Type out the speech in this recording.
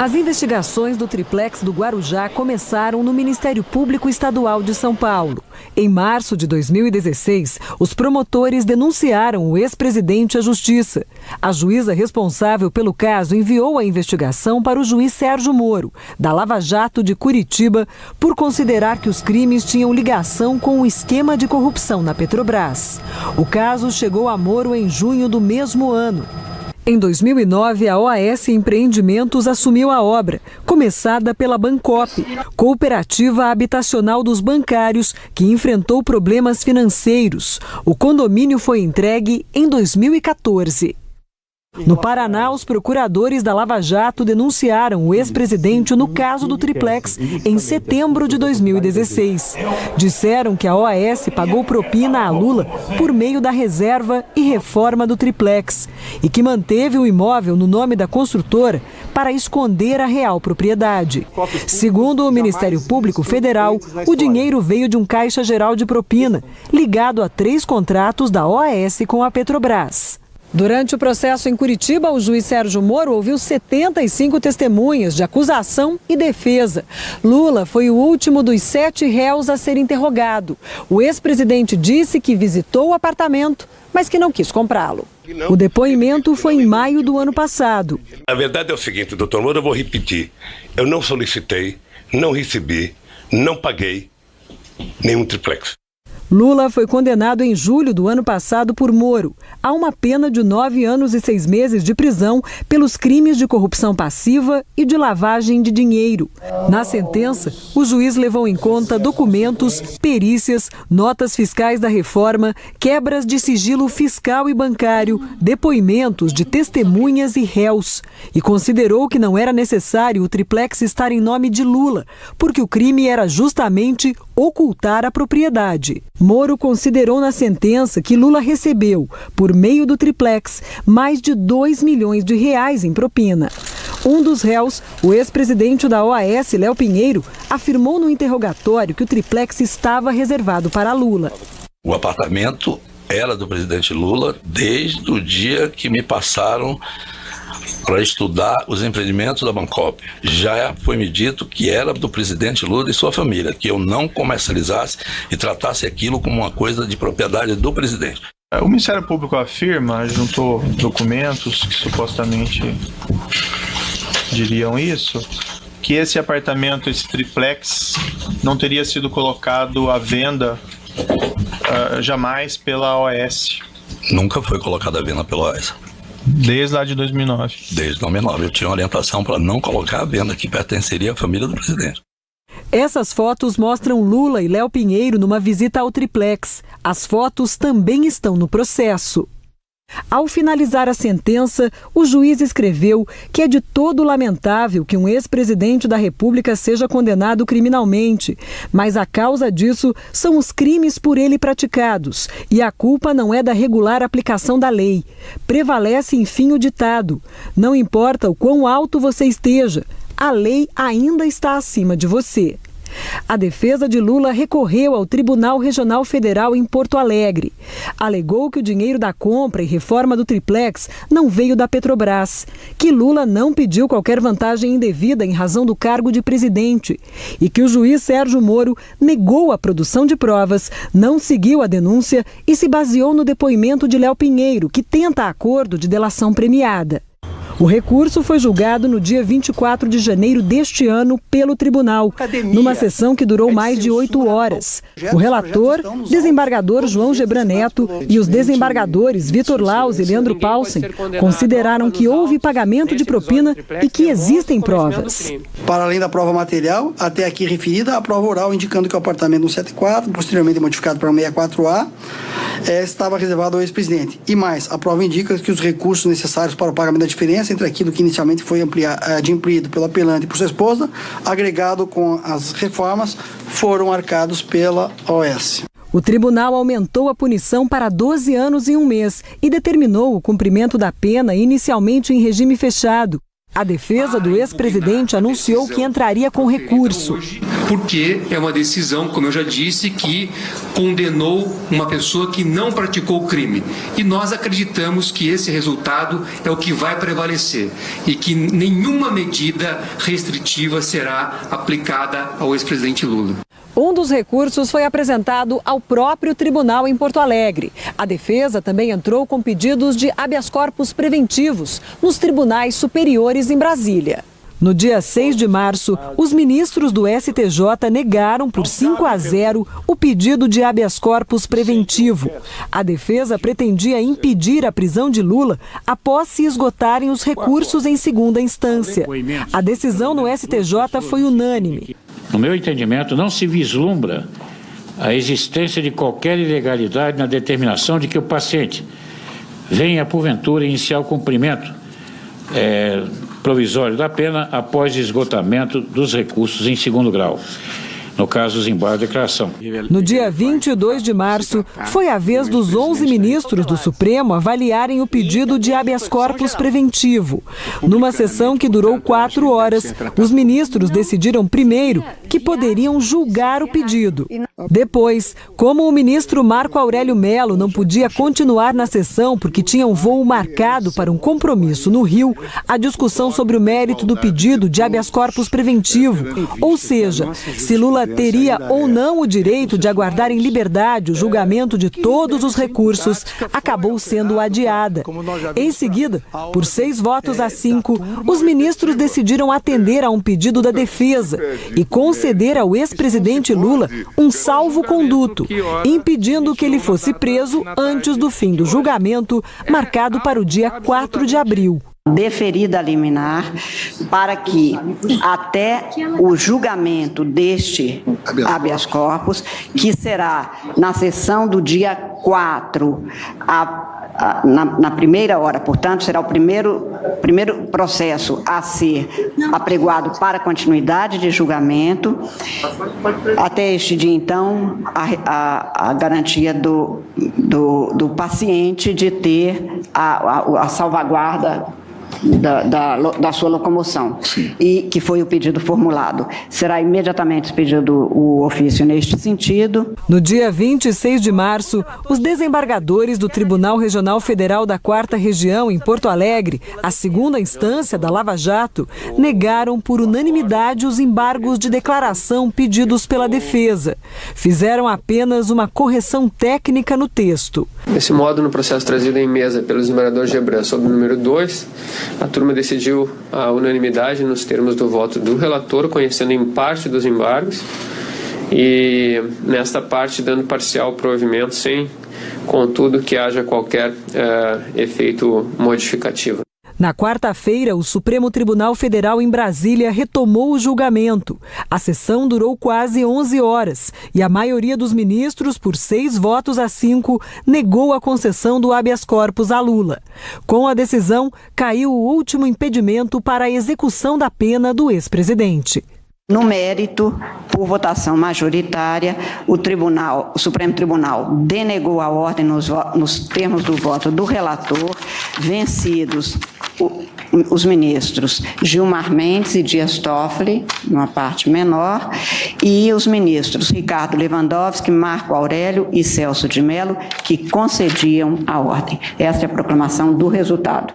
As investigações do triplex do Guarujá começaram no Ministério Público Estadual de São Paulo. Em março de 2016, os promotores denunciaram o ex-presidente à Justiça. A juíza responsável pelo caso enviou a investigação para o juiz Sérgio Moro, da Lava Jato de Curitiba, por considerar que os crimes tinham ligação com o esquema de corrupção na Petrobras. O caso chegou a Moro em junho do mesmo ano. Em 2009, a OAS Empreendimentos assumiu a obra, começada pela Bancop, cooperativa habitacional dos bancários, que enfrentou problemas financeiros. O condomínio foi entregue em 2014. No Paraná, os procuradores da Lava Jato denunciaram o ex-presidente no caso do triplex em setembro de 2016. Disseram que a OAS pagou propina a Lula por meio da reserva e reforma do triplex e que manteve o imóvel no nome da construtora para esconder a real propriedade. Segundo o Ministério Público Federal, o dinheiro veio de um caixa geral de propina, ligado a 3 contratos da OAS com a Petrobras. Durante o processo em Curitiba, o juiz Sérgio Moro ouviu 75 testemunhas de acusação e defesa. Lula foi o último dos 7 réus a ser interrogado. O ex-presidente disse que visitou o apartamento, mas que não quis comprá-lo. O depoimento foi em maio do ano passado. A verdade é o seguinte, doutor Moro, eu vou repetir. Eu não solicitei, não recebi, não paguei nenhum triplex. Lula foi condenado em julho do ano passado por Moro a uma pena de 9 anos e 6 meses de prisão pelos crimes de corrupção passiva e de lavagem de dinheiro. Na sentença, o juiz levou em conta documentos, perícias, notas fiscais da reforma, quebras de sigilo fiscal e bancário, depoimentos de testemunhas e réus, e considerou que não era necessário o triplex estar em nome de Lula, porque o crime era justamente ocultar a propriedade. Moro considerou na sentença que Lula recebeu, por meio do triplex, mais de 2 milhões de reais em propina. Um dos réus, o ex-presidente da OAS, Léo Pinheiro, afirmou no interrogatório que o triplex estava reservado para Lula. O apartamento era do presidente Lula desde o dia que me passaram para estudar os empreendimentos da Bancop. Já foi me dito que era do presidente Lula e sua família, que eu não comercializasse e tratasse aquilo como uma coisa de propriedade do presidente. O Ministério Público afirma, juntou documentos que supostamente diriam isso, que esse apartamento, esse triplex, não teria sido colocado à venda jamais pela OAS. Nunca foi colocado à venda pela OAS. Desde lá de 2009. Desde 2009. Eu tinha orientação para não colocar à venda, que pertenceria à família do presidente. Essas fotos mostram Lula e Léo Pinheiro numa visita ao triplex. As fotos também estão no processo. Ao finalizar a sentença, o juiz escreveu que é de todo lamentável que um ex-presidente da República seja condenado criminalmente, mas a causa disso são os crimes por ele praticados e a culpa não é da regular aplicação da lei. Prevalece, enfim, o ditado: não importa o quão alto você esteja, a lei ainda está acima de você. A defesa de Lula recorreu ao Tribunal Regional Federal em Porto Alegre. Alegou que o dinheiro da compra e reforma do triplex não veio da Petrobras, que Lula não pediu qualquer vantagem indevida em razão do cargo de presidente e que o juiz Sérgio Moro negou a produção de provas, não seguiu a denúncia e se baseou no depoimento de Léo Pinheiro, que tenta acordo de delação premiada. O recurso foi julgado no dia 24 de janeiro deste ano pelo tribunal, numa sessão que durou mais de 8 horas. O relator, desembargador João Gebran Neto, e os desembargadores Vitor Laus e Leandro Paulsen consideraram que houve pagamento de propina e que existem provas. Para além da prova material, até aqui referida, a prova oral indicando que o apartamento 174, posteriormente modificado para o 64A, estava reservado ao ex-presidente. E mais, a prova indica que os recursos necessários para o pagamento da diferença entre aquilo que inicialmente foi adimplido pelo apelante e por sua esposa, agregado com as reformas, foram arcados pela OAS. O tribunal aumentou a punição para 12 anos e 1 mês e determinou o cumprimento da pena inicialmente em regime fechado. A defesa do ex-presidente anunciou que entraria com recurso. Porque é uma decisão, como eu já disse, que condenou uma pessoa que não praticou o crime. E nós acreditamos que esse resultado é o que vai prevalecer e que nenhuma medida restritiva será aplicada ao ex-presidente Lula. Um dos recursos foi apresentado ao próprio tribunal em Porto Alegre. A defesa também entrou com pedidos de habeas corpus preventivos nos tribunais superiores em Brasília. No dia 6 de março, os ministros do STJ negaram por 5-0 o pedido de habeas corpus preventivo. A defesa pretendia impedir a prisão de Lula após se esgotarem os recursos em segunda instância. A decisão no STJ foi unânime. No meu entendimento, não se vislumbra a existência de qualquer ilegalidade na determinação de que o paciente venha, porventura, iniciar o cumprimento provisório da pena após esgotamento dos recursos em segundo grau. No caso, os embargos de declaração. No dia 22 de março, foi a vez dos 11 ministros do Supremo avaliarem o pedido de habeas corpus preventivo. Numa sessão que durou 4 horas, os ministros decidiram primeiro que poderiam julgar o pedido. Depois, como o ministro Marco Aurélio Mello não podia continuar na sessão porque tinha um voo marcado para um compromisso no Rio, a discussão sobre o mérito do pedido de habeas corpus preventivo, ou seja, se Lula teria ou não o direito de aguardar em liberdade o julgamento de todos os recursos, acabou sendo adiada. Em seguida, por 6-5, os ministros decidiram atender a um pedido da defesa e conceder ao ex-presidente Lula um salvo-conduto, impedindo que ele fosse preso antes do fim do julgamento, marcado para o dia 4 de abril. Deferida a liminar para que até o julgamento deste habeas corpus, que será na sessão do dia 4, na primeira hora, portanto, será o primeiro processo a ser apregoado para continuidade de julgamento. Até este dia, então, a garantia do paciente de ter a salvaguarda da sua locomoção. Sim. E que foi o pedido formulado. Será imediatamente expedido o ofício neste sentido. No dia 26 de março, os desembargadores do Tribunal Regional Federal da 4ª Região, em Porto Alegre, a segunda instância da Lava Jato, negaram por unanimidade os embargos de declaração pedidos pela defesa. Fizeram apenas uma correção técnica no texto. Desse modo, no processo trazido em mesa pelo desembargador Gebran sobre o número 2, a turma decidiu a unanimidade nos termos do voto do relator, conhecendo em parte dos embargos, e nesta parte dando parcial provimento, sem, contudo, que haja qualquer efeito modificativo. Na quarta-feira, o Supremo Tribunal Federal em Brasília retomou o julgamento. A sessão durou quase 11 horas e a maioria dos ministros, por 6-5, negou a concessão do habeas corpus a Lula. Com a decisão, caiu o último impedimento para a execução da pena do ex-presidente. No mérito, por votação majoritária, o Supremo Tribunal denegou a ordem nos termos do voto do relator, vencidos os ministros Gilmar Mendes e Dias Toffoli, numa parte menor, e os ministros Ricardo Lewandowski, Marco Aurélio e Celso de Mello, que concediam a ordem. Esta é a proclamação do resultado.